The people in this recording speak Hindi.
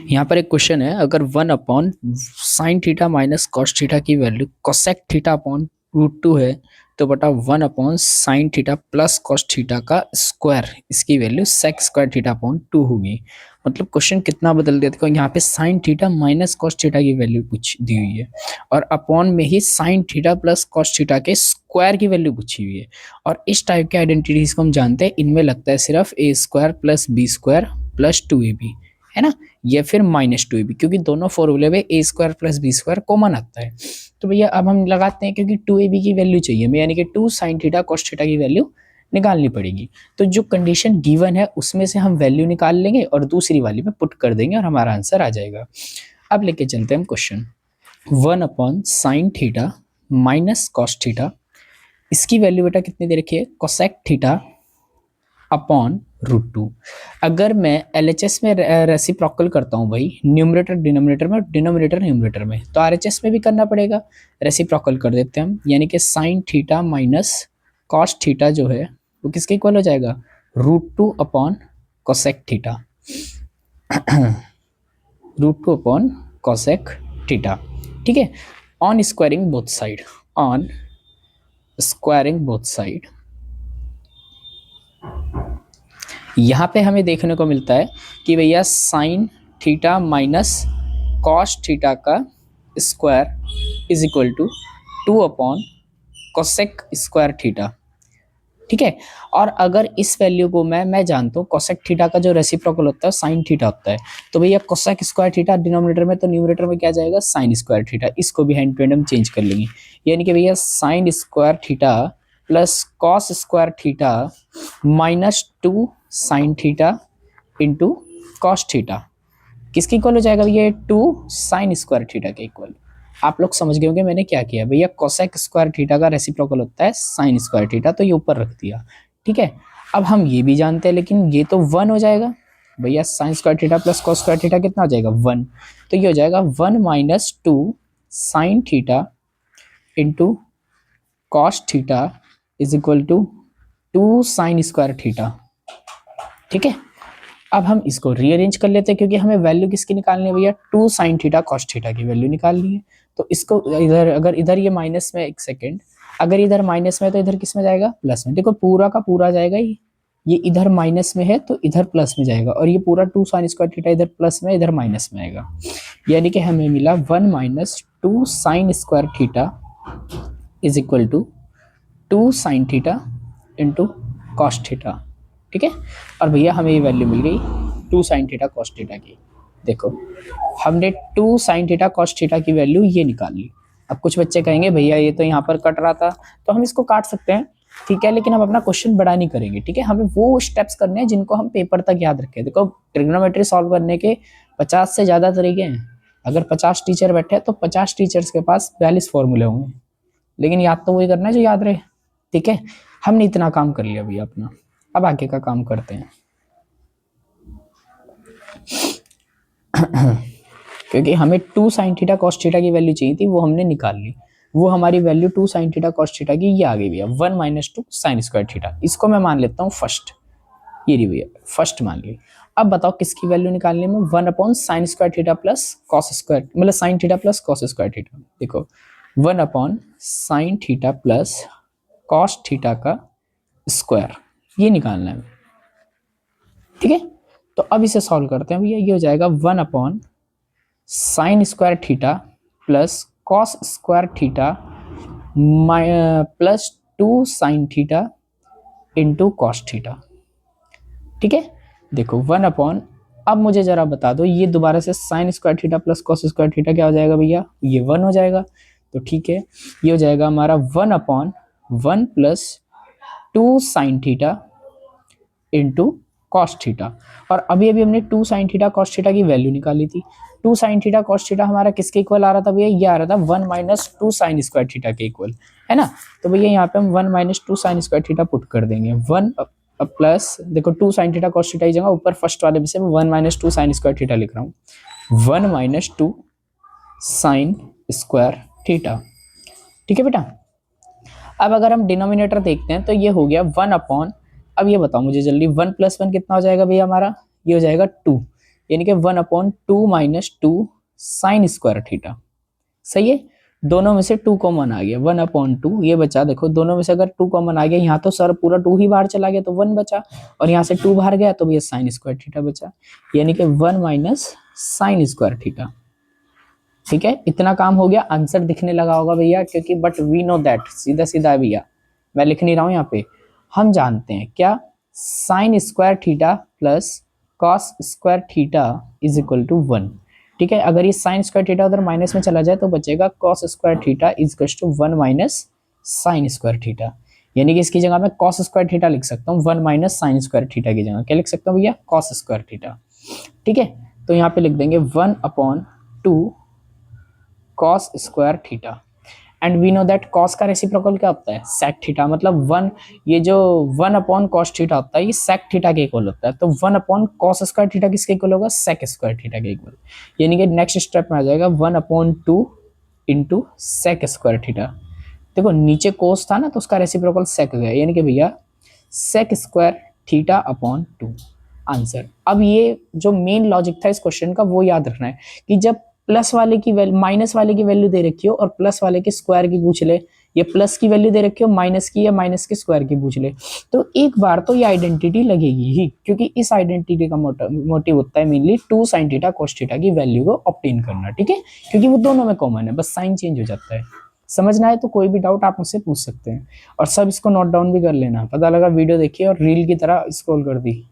यहाँ पर एक क्वेश्चन है, अगर 1/sin theta minus cos theta की वैल्यू कोसेक थीटा अपॉन √2 है तो बटा 1/sin theta plus cos theta का स्क्वायर इसकी value sec square theta upon 2 होगी। मतलब क्वेश्चन कितना बदल दिया, देखो यहाँ पे sine theta minus cos theta की वैल्यू पूछ दी हुई है और अपॉन में ही sine theta plus cos theta के स्क्वायर की वैल्यू पूछी हुई है। और इस टाइप के आइडेंटिटीज को हम जानते हैं, इनमें लगता है सिर्फ a² + b² + 2ab, है ना, या फिर -2ab, क्योंकि दोनों फॉर्मूले में a² + b² कॉमन आता है। तो भैया अब हम लगाते हैं, क्योंकि 2ab की वैल्यू चाहिए हमें, यानी कि 2sin थीटा cos थीटा की वैल्यू निकालनी पड़ेगी। तो जो कंडीशन गिवन है उसमें से हम वैल्यू निकाल लेंगे और दूसरी वाली में पुट कर देंगे और हमारा आंसर आ जाएगा। अब लेके चलते हैं हम question. 1/sin theta minus cos theta, इसकी वैल्यू बेटा कितनी दे रखी है, कोसेक थीटा अपॉन √2। अगर मैं LHS में रेसिप्रोकल करता हूँ भाई, न्यूमरेटर डिनोमिनेटर में और डिनोमिनेटर न्यूमरेटर में, तो RHS में भी करना पड़ेगा। रेसिप्रोकल कर देते हैं हम, यानी कि sine theta minus cos theta जो है वो किसके इक्वल हो जाएगा, √2 upon cosec theta. √2 upon cosec theta, ठीक है, on squaring both side, on squaring both side. यहाँ पे हमें देखने को मिलता है कि भैया sine theta minus cos theta का square is equal to 2 upon cosec square theta, ठीक है। और अगर इस वैल्यू को मैं जानता हूँ कोसेक थीटा का जो रेसिप्रोकल होता है साइन थीटा होता है, तो भैया कोसेक स्क्वायर थीटा डिनोमिनेटर में, तो न्यूमरेटर में क्या जाएगा, साइन स्क्वायर थीटा। इसको भी हैंड टू हैंड हम चेंज कर लेंगे, यानी कि भैया sign square theta plus cos square theta -2 sine theta into cos theta किसके इक्वल हो जाएगा भैया, 2 साइन स्क्वायर थीटा के इक्वल। आप लोग समझ गए होंगे मैंने क्या किया भैया, कोसेक स्क्वायर थीटा का रेसिप्रोकल होता है साइन स्क्वायर थीटा, तो ये ऊपर रख दिया, ठीक है। अब हम ये भी जानते हैं, लेकिन ये तो 1 हो जाएगा भैया, sign square theta plus cos square theta कितना हो जाएगा, 1। तो ये हो जाएगा 1 - 2 sine theta into cos theta is equal to 2 sine square theta, ठीक है। अब हम इसको रीअरेंज कर लेते हैं, क्योंकि हमें वैल्यू किसकी निकालनी है भैया, 2 साइन थीटा कॉस थीटा की वैल्यू निकालनी है। तो इसको इधर, अगर इधर ये माइनस में, एक सेकेंड, अगर इधर माइनस में तो इधर किस में जाएगा, प्लस में। देखो पूरा का पूरा जाएगा, ये इधर माइनस में है तो इधर प्लस में जाएगा, और ये पूरा 2 साइन स्क्वायर थीटा इधर प्लस में, इधर माइनस में आएगा। यानी कि हमें मिला 1 - 2 sine square theta is equal to 2 sine theta into cos theta, ठीक है। और भैया हमें ये वैल्यू मिल गई 2 साइन थीटा कॉस थीटा की। देखो हमने 2 साइन थीटा कॉस थीटा की वैल्यू ये निकाल ली। अब कुछ बच्चे कहेंगे भैया ये तो यहाँ पर कट रहा था, तो हम इसको काट सकते हैं, ठीक है, लेकिन हम अपना क्वेश्चन बड़ा नहीं करेंगे, ठीक है। हमें वो स्टेप्स करने हैं जिनको हम पेपर तक याद रखें। देखो ट्रिग्नोमेट्री सॉल्व करने के 50 से ज़्यादा तरीके हैं। अगर 50 टीचर बैठे तो 50 टीचर्स के पास 42 फॉर्मूले होंगे, लेकिन याद तो वही करना है जो याद रहे, ठीक है। हमने इतना काम कर लिया भैया अपना, अब आगे का काम करते हैं। क्योंकि हमें 2 साइन थीटा कॉस थीटा की वैल्यू चाहिए थी, वो हमने निकाल ली। वो हमारी value 2 sine theta cos theta की ये आ गई भैया, 1 - 2 साइन स्क्वायर थीटा। इसको मैं मान लेता हूँ फर्स्ट, ये रही भैया फर्स्ट मान ली। अब बताओ किसकी वैल्यू निकालनी है, 1/sin square theta plus cos square, मतलब sine theta plus cos square theta. देखो 1/sin theta plus cos theta का स्क्वायर, ये निकालना है, ठीक है। तो अब इसे सॉल्व करते हैं भैया, ये हो जाएगा 1/sin square theta plus cos square theta plus 2 sine theta into cos theta, ठीक है। देखो 1/, अब मुझे जरा बता दो, ये दोबारा से sign square theta plus cos square theta क्या हो जाएगा भैया, ये 1 हो जाएगा। तो ठीक है, ये हो जाएगा हमारा 1/1 plus 2 sine theta into cos theta. और अभी अभी हमने 2 साइन थीटा कॉस थीटा की वैल्यू निकाली थी। 2 साइन थीटा कॉस थीटा हमारा किसके इक्वल आ रहा था भैया, ये आ रहा था 1 - 2 साइन स्क्वायर थीटा के इक्वल, है ना। तो भैया यहाँ पे हम 1 - 2 साइन स्क्वायर थीटा पुट कर देंगे, 1 प्लस, देखो 2 साइन थीटा कॉस थीटा की जगह ऊपर फर्स्ट वाले में से 1 - 2 साइन स्क्वायर थीटा लिख रहा हूँ, 1 - 2 साइन स्क्वायर थीटा, ठीक है बेटा। अब अगर हम डिनोमिनेटर देखते हैं तो ये हो गया 1/, अब ये बताओ मुझे जल्दी, 1 + 1 कितना हो जाएगा भैया हमारा, ये हो जाएगा 2, यानी कि 1/2 माइनस 2 साइन स्क्वायर थीटा। सही है, दोनों में से 2 कॉमन आ गया, 1/2 ये बचा। देखो दोनों में से अगर 2 कॉमन आ गया, यहाँ तो सर पूरा 2 ही बाहर चला गया तो 1 बचा, और यहाँ से 2 बाहर गया तो ये साइन स्क्वायर थीटा बचा, यानी कि 1 माइनस साइन स्क्वायर थीटा। ठीक है, इतना काम हो गया। आंसर दिखने लगा होगा भैया, क्योंकि बट वी नो दैट, सीधा सीधा है भैया, मैं लिख नहीं रहा हूँ यहाँ पे, हम जानते हैं क्या, sine square theta plus cos square theta is equal to 1। ठीक है, अगर ये साइन स्क्वायर थीटा उधर माइनस में चला जाए तो बचेगा cos square theta is equal to 1 minus sine square theta, यानी कि इसकी जगह मैं कॉस स्क्वायर थीटा लिख सकता हूँ, 1 माइनस साइन स्क्वायर थीटा की जगह क्या लिख सकता हूँ भैया, कॉस स्क्वायर थीटा। ठीक है, तो यहाँ पे लिख देंगे 1/2 cos square theta, and we know that cos का रेसिप्रोकल क्या होता है, सेक थीटा, मतलब 1, ये जो 1/cos थीटा होता है ये सेक थीटा के इक्वल होता है, तो 1/cos स्क्वायर थीटा किसके इक्वल होगा, सेक स्क्वायर थीटा के इक्वल, यानी कि नेक्स्ट स्टेप में आ जाएगा 1/2 इंटू सेक स्क्वायर थीटा। देखो नीचे कोस था ना तो उसका रेसिप्रोकल सेक गया, यानी कि भैया sec square theta upon 2 answer. अब ये जो मेन लॉजिक था इस क्वेश्चन का वो याद रखना है कि जब प्लस वाले की वैल्यू माइनस वाले की वैल्यू दे रखी हो और प्लस वाले के स्क्वायर की पूछ ले, ये प्लस की वैल्यू दे रखी हो माइनस की या माइनस के स्क्वायर की पूछ ले, तो एक बार तो ये आइडेंटिटी लगेगी ही, क्योंकि इस आइडेंटिटी का मोटिव होता है mainly 2 sin theta cos theta की वैल्यू को ऑब्टेन करना। ठीक है, क्योंकि वो दोनों में कॉमन है, बस साइन चेंज हो जाता है। समझना है तो कोई भी डाउट आप मुझसे पूछ सकते हैं, और सब इसको नोट डाउन भी कर लेना। पता लगा वीडियो देखिए और रील की तरह स्क्रॉल कर दी।